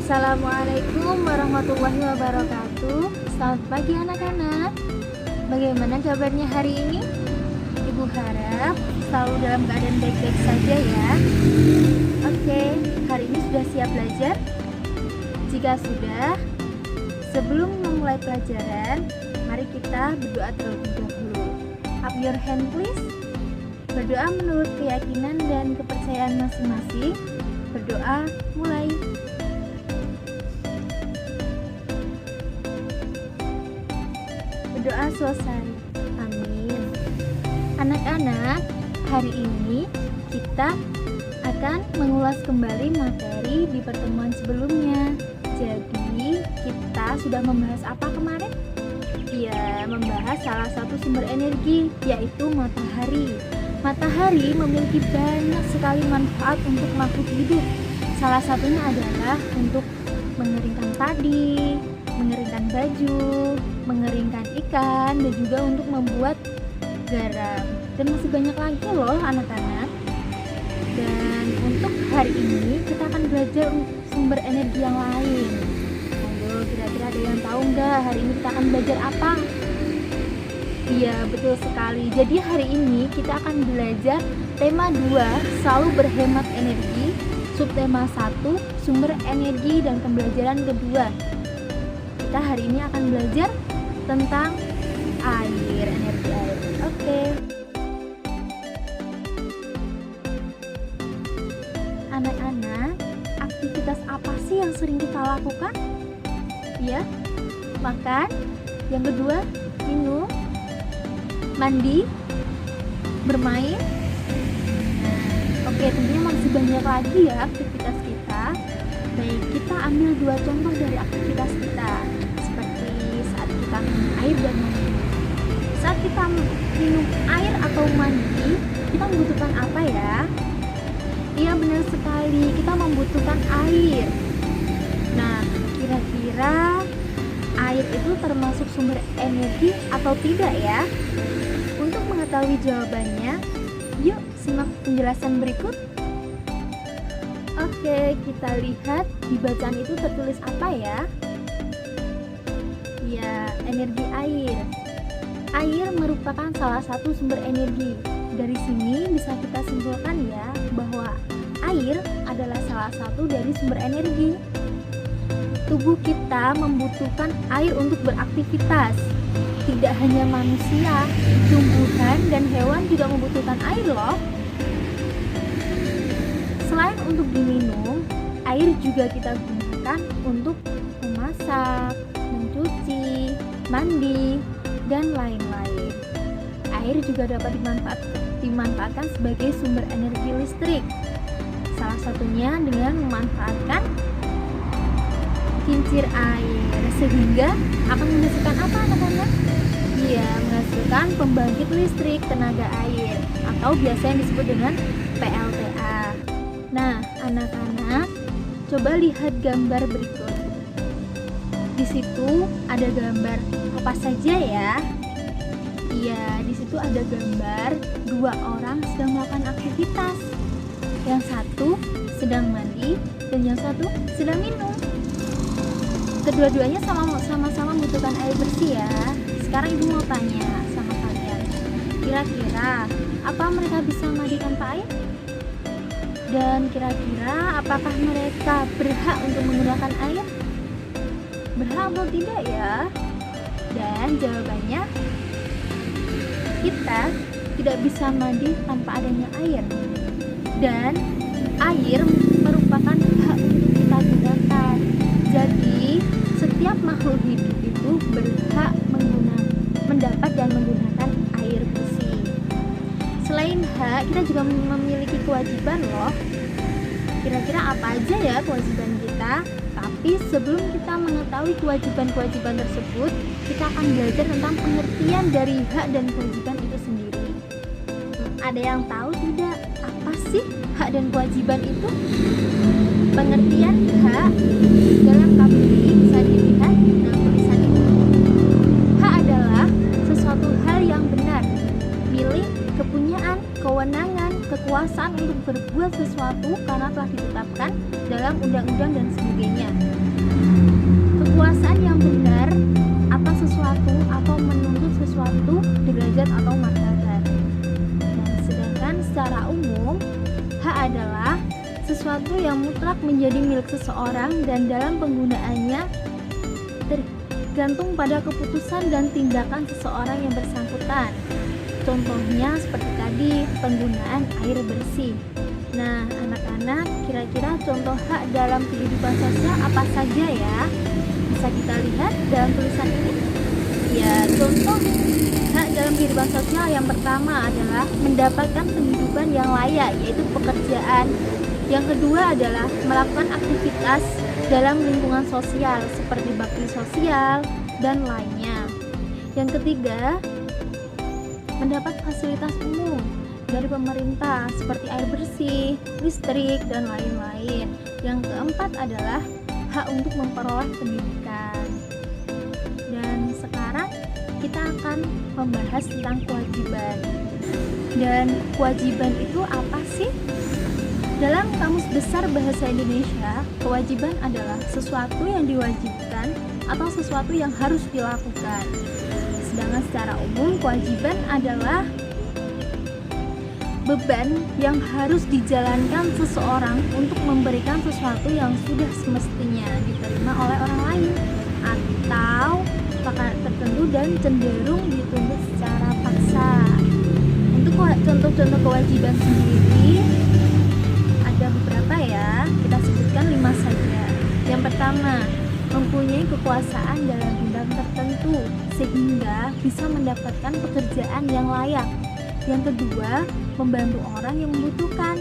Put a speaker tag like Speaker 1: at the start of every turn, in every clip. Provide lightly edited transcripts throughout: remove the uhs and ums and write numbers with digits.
Speaker 1: Assalamualaikum warahmatullahi wabarakatuh. Selamat pagi anak-anak. Bagaimana kabarnya hari ini? Ibu harap selalu dalam keadaan baik-baik saja ya. Oke, hari ini sudah siap belajar? Jika sudah, sebelum memulai pelajaran, mari kita berdoa terlebih dahulu. Up your hand please. Berdoa menurut keyakinan dan kepercayaan masing-masing. Berdoa mulai. Berdoa selesai. Amin. Anak-anak, hari ini kita akan mengulas kembali materi di pertemuan sebelumnya. Jadi, kita sudah membahas apa kemarin? Ya, membahas salah satu sumber energi, yaitu matahari. Matahari memiliki banyak sekali manfaat untuk makhluk hidup. Salah satunya adalah untuk mengeringkan padi, mengeringkan baju, mengeringkan ikan, dan juga untuk membuat garam. Dan masih banyak lagi loh anak-anak. Dan untuk hari ini kita akan belajar sumber energi yang lain. Ayo, kira-kira ada yang tahu nggak hari ini kita akan belajar apa? Iya, betul sekali. Jadi hari ini kita akan belajar tema 2, selalu berhemat energi. Subtema 1, sumber energi dan pembelajaran kedua. Kita hari ini akan belajar tentang air, energi air. Oke. Anak-anak, aktivitas apa sih yang sering kita lakukan? Ya, makan. Yang kedua, minum, mandi, bermain. Oke, tentunya masih banyak lagi ya aktivitas kita. Baik, kita ambil 2 contoh dari aktivitas kita. Seperti saat kita minum air dan mandi. Saat kita minum air atau mandi, kita membutuhkan apa ya? Iya, benar sekali, kita membutuhkan air. Nah, kira-kira air itu termasuk sumber energi atau tidak ya? Untuk mengetahui jawabannya, yuk simak penjelasan berikut. Oke, kita lihat di bacaan itu tertulis apa ya? Ya, energi air. Air merupakan salah satu sumber energi. Dari sini bisa kita simpulkan ya bahwa air adalah salah satu dari sumber energi. Tubuh kita membutuhkan air untuk beraktivitas. Tidak hanya manusia, tumbuhan dan hewan juga membutuhkan air loh. Selain untuk diminum, air juga kita gunakan untuk memasak, mencuci, mandi, dan lain-lain. Air juga dapat dimanfaatkan sebagai sumber energi listrik. Salah satunya dengan memanfaatkan kincir air, sehingga akan menghasilkan apa anak-anak? Iya, menghasilkan pembangkit listrik tenaga air atau biasa yang disebut dengan PLTA. Nah, anak-anak, coba lihat gambar berikut. Di situ ada gambar apa saja ya? Iya, di situ ada gambar 2 orang sedang melakukan aktivitas. Yang satu sedang mandi dan yang satu sedang minum. Kedua-duanya sama-sama membutuhkan air bersih ya. Sekarang ibu mau tanya sama kalian, kira-kira apa mereka bisa mandi tanpa air? Dan kira-kira apakah mereka berhak untuk menggunakan air? Berhak atau tidak ya? Dan jawabannya, kita tidak bisa mandi tanpa adanya air. Dan air merupakan hak untuk kita gunakan. Jadi setiap makhluk hidup itu berhak mendapat dan menggunakan air bersih. Selain hak, kita juga memiliki kewajiban loh. Kira-kira apa aja ya kewajiban kita? Tapi sebelum kita mengetahui kewajiban-kewajiban tersebut, kita akan belajar tentang pengertian dari hak dan kewajiban itu sendiri. Ada yang tahu tidak apa sih hak dan kewajiban itu? Pengertian hak dalam KBBI bisa dilihat dalam tulisan ini. Hak adalah sesuatu hal yang benar, milik, kepunyaan, kewenangan, kekuasaan untuk berbuat sesuatu karena telah ditetapkan dalam undang-undang dan sebagainya. sesuatu yang mutlak menjadi milik seseorang dan dalam penggunaannya tergantung pada keputusan dan tindakan seseorang yang bersangkutan. Contohnya seperti tadi, penggunaan air bersih. Nah, anak-anak, kira-kira contoh hak dalam kehidupan sosial apa saja ya? Bisa kita lihat dalam tulisan ini? Ya, contoh hak dalam kehidupan sosial yang pertama adalah mendapatkan penghidupan yang layak, yaitu pekerjaan. Yang kedua adalah melakukan aktivitas dalam lingkungan sosial seperti bakti sosial dan lainnya. Yang ketiga, mendapat fasilitas umum dari pemerintah seperti air bersih, listrik, dan lain-lain. Yang keempat adalah hak untuk memperoleh pendidikan. Dan sekarang kita akan membahas tentang kewajiban. Dan kewajiban itu apa sih? Dalam Kamus Besar Bahasa Indonesia, kewajiban adalah sesuatu yang diwajibkan atau sesuatu yang harus dilakukan. Sedangkan secara umum, kewajiban adalah beban yang harus dijalankan seseorang untuk memberikan sesuatu yang sudah semestinya diterima oleh orang lain atau makanan tertentu dan cenderung dituntut secara paksa. Untuk contoh-contoh kewajiban sendiri ada beberapa ya, kita sebutkan 5 saja. Yang pertama, mempunyai kekuasaan dalam bidang tertentu sehingga bisa mendapatkan pekerjaan yang layak. Yang kedua, membantu orang yang membutuhkan.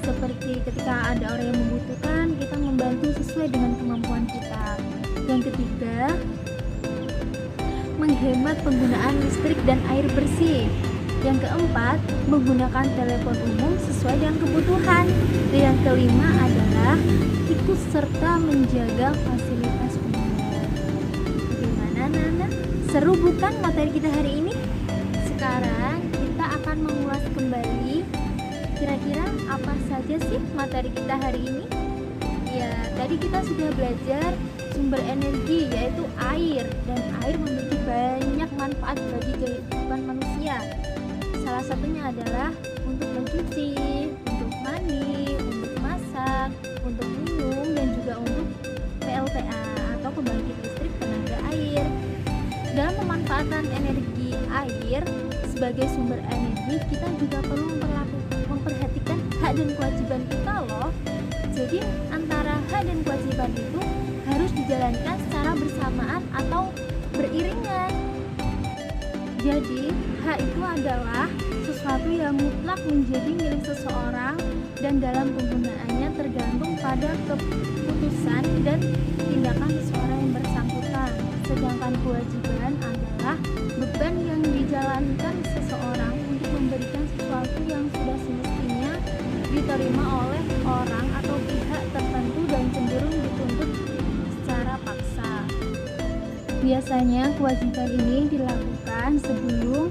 Speaker 1: Seperti ketika ada orang yang membutuhkan, kita membantu sesuai dengan kemampuan kita. Yang ketiga, menghemat penggunaan listrik dan air bersih. Yang keempat, menggunakan telepon umum sesuai dengan kebutuhan. Dan yang kelima adalah ikut serta menjaga fasilitas umum. Bagaimana, Nana? Seru bukan materi kita hari ini? Sekarang kita akan mengulas kembali kira-kira apa saja sih materi kita hari ini. Ya, tadi kita sudah belajar sumber energi yaitu air, dan air memiliki banyak manfaat bagi kehidupan manusia. Salah satunya adalah untuk mencuci, untuk mandi, untuk masak, untuk minum, dan juga untuk PLTA atau pembangkit listrik tenaga air. Dalam pemanfaatan energi air sebagai sumber energi, kita juga perlu memperhatikan hak dan kewajiban kita loh. Jadi antara hak dan kewajiban itu harus dijalankan secara bersamaan atau beriringan. Jadi hak itu adalah sesuatu yang mutlak menjadi milik seseorang dan dalam penggunaannya tergantung pada keputusan dan tindakan seseorang yang bersangkutan. Sedangkan kewajiban adalah beban yang dijalankan seseorang untuk memberikan sesuatu yang sudah semestinya diterima oleh orang atau pihak tertentu dan cenderung dituntut secara paksa. Biasanya kewajiban ini dilakukan sebelum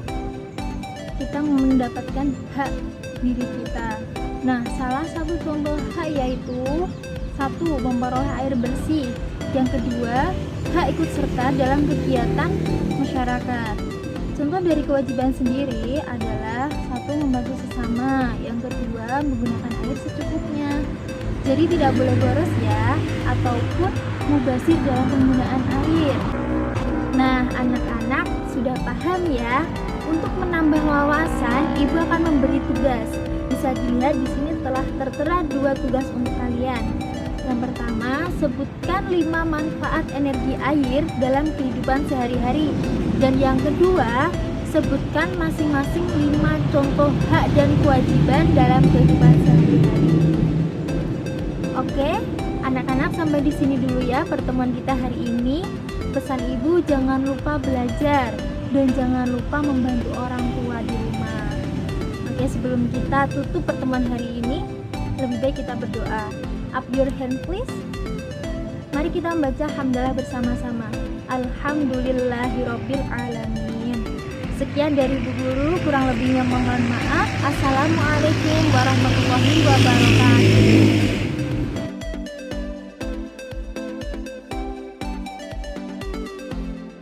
Speaker 1: kita mendapatkan hak diri kita. Nah, salah satu contoh hak yaitu 1. Memperoleh air bersih. Yang kedua, hak ikut serta dalam kegiatan masyarakat. Contoh dari kewajiban sendiri adalah 1. Membantu sesama. Yang kedua, menggunakan air secukupnya. Jadi tidak boleh boros ya, ataupun mubazir dalam penggunaan air. Nah, anak-anak sudah paham ya? Untuk menambah wawasan, Ibu akan memberi tugas. Bisa dilihat di sini telah tertera 2 tugas untuk kalian. Yang pertama, sebutkan 5 manfaat energi air dalam kehidupan sehari-hari. Dan yang kedua, sebutkan masing-masing 5 contoh hak dan kewajiban dalam kehidupan sehari-hari. Oke, anak-anak sampai di sini dulu ya pertemuan kita hari ini. Pesan Ibu, jangan lupa belajar dan jangan lupa membantu orang tua di rumah. Oke, sebelum kita tutup pertemuan hari ini, lebih baik kita berdoa. Up your hand please. Mari kita membaca hamdalah bersama-sama. Alhamdulillahirabbil alamin. Sekian dari Bu Guru, kurang lebihnya mohon maaf. Assalamualaikum warahmatullahi wabarakatuh.